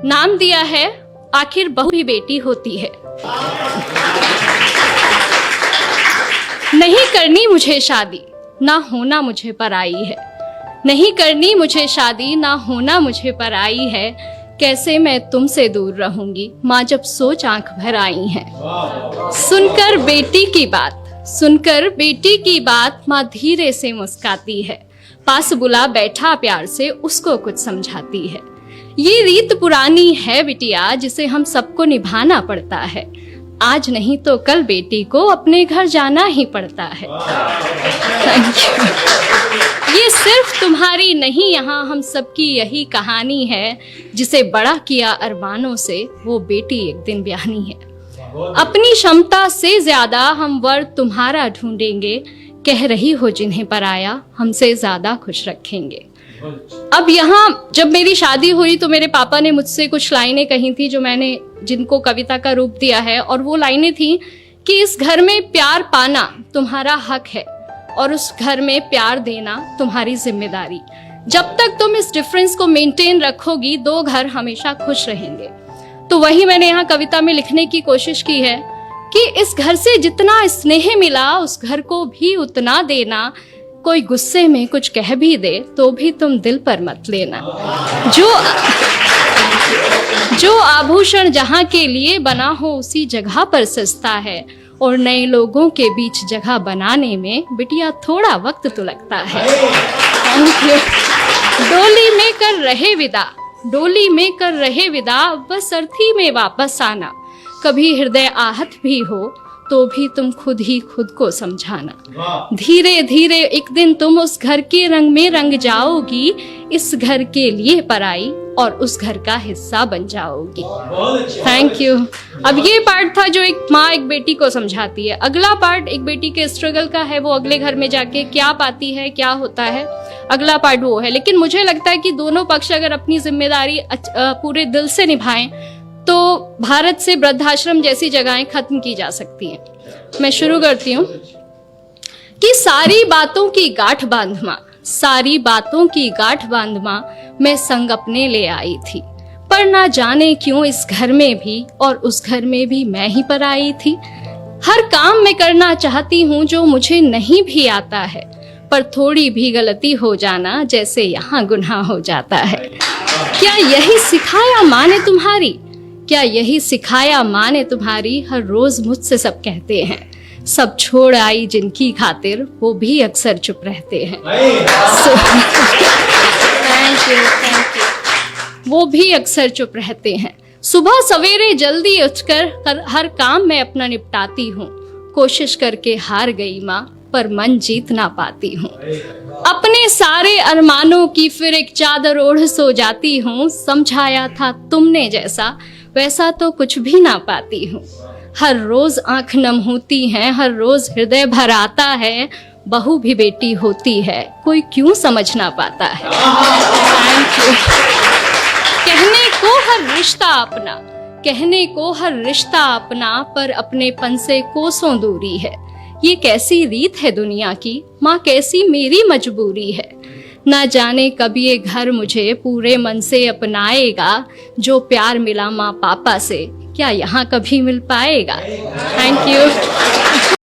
नाम दिया है आखिर बहू भी बेटी होती है। नहीं करनी मुझे शादी, ना होना मुझे पराई है। नहीं करनी मुझे शादी, ना होना मुझे पराई है। कैसे मैं तुमसे दूर रहूंगी, माँ जब सोच आंख भर आई है। सुनकर बेटी की बात, सुनकर बेटी की बात, माँ धीरे से मुस्काती है। पास बुला बैठा प्यार से उसको कुछ समझाती है। ये रीत पुरानी है बिटिया, जिसे हम सबको निभाना पड़ता है। आज नहीं तो कल बेटी को अपने घर जाना ही पड़ता है। Thank you. ये सिर्फ तुम्हारी नहीं, यहाँ हम सबकी यही कहानी है। जिसे बड़ा किया अरमानों से, वो बेटी एक दिन ब्याहनी है। अपनी क्षमता से ज्यादा हम वर तुम्हारा ढूंढेंगे। कह रही हो जिन्हें पराया, हमसे ज्यादा खुश रखेंगे। अब यहाँ जब मेरी शादी हुई तो मेरे पापा ने मुझसे कुछ लाइनें कही थी, जो मैंने जिनको कविता का रूप दिया है। और वो लाइनें थी कि इस घर में प्यार पाना तुम्हारा हक है, और उस घर में प्यार देना तुम्हारी जिम्मेदारी। जब तक तुम इस डिफरेंस को मेंटेन रखोगी, दो घर हमेशा खुश रहेंगे। तो वही मैंने यहाँ कविता में लिखने की कोशिश की है कि इस घर से जितना स्नेह मिला, उस घर को भी उतना देना। कोई गुस्से में कुछ कह भी दे तो भी तुम दिल पर मत लेना। जो आभूषण जहाँ के लिए बना हो, उसी जगह पर सस्ता है। और नए लोगों के बीच जगह बनाने में बिटिया थोड़ा वक्त तो लगता है। डोली में कर रहे विदा, डोली में कर रहे विदा, बस अर्थी में वापस आना। कभी हृदय आहत भी हो तो भी तुम खुद ही खुद को समझाना। धीरे धीरे एक दिन तुम उस घर के रंग में रंग जाओगी। इस घर के लिए पराई और उस घर का हिस्सा बन जाओगी। Thank you. अब ये पार्ट था जो एक माँ एक बेटी को समझाती है। अगला पार्ट एक बेटी के स्ट्रगल का है, वो अगले घर में जाके क्या पाती है, क्या होता है, अगला पार्ट वो है। लेकिन मुझे लगता है कि दोनों पक्ष अगर अपनी जिम्मेदारी पूरे दिल से निभाएं तो भारत से वृद्धाश्रम जैसी जगहें खत्म की जा सकती हैं। मैं शुरू करती हूँ कि सारी बातों की गांठ बांध माँ, सारी बातों की गांठ बांध माँ, मैं संग अपने ले आई थी। पर ना जाने क्यों इस घर में भी और उस घर में भी मैं ही पर आई थी। हर काम मैं करना चाहती हूँ जो मुझे नहीं भी आता है, पर थोड़ी भी गलती हो जाना जैसे यहाँ गुनाह हो जाता है। क्या यही सिखाया माँ ने तुम्हारी, क्या यही सिखाया माँ ने तुम्हारी। हर रोज मुझसे सब कहते हैं, सब छोड़ आई जिनकी खातिर, वो भी अक्सर चुप रहते हैं। Thank you. वो भी अक्सर चुप रहते हैं। सुबह सवेरे जल्दी उठकर हर काम मैं अपना निपटाती हूँ। कोशिश करके हार गई माँ, पर मन जीत ना पाती हूँ। अपने सारे अरमानों की फिर एक चादर ओढ़ सो जाती हूँ। समझाया था तुमने जैसा, वैसा तो कुछ भी ना पाती हूँ। हर रोज आंख नम होती है, हर रोज हृदय भर आता है। बहू भी बेटी होती है, कोई क्यों समझ ना पाता है। Thank you. कहने को हर रिश्ता अपना, कहने को हर रिश्ता अपना, पर अपनेपन से कोसों दूरी है। ये कैसी रीत है दुनिया की, माँ कैसी मेरी मजबूरी है। ना जाने कब ये घर मुझे पूरे मन से अपनाएगा। जो प्यार मिला माँ पापा से, क्या यहाँ कभी मिल पाएगा। Thank you.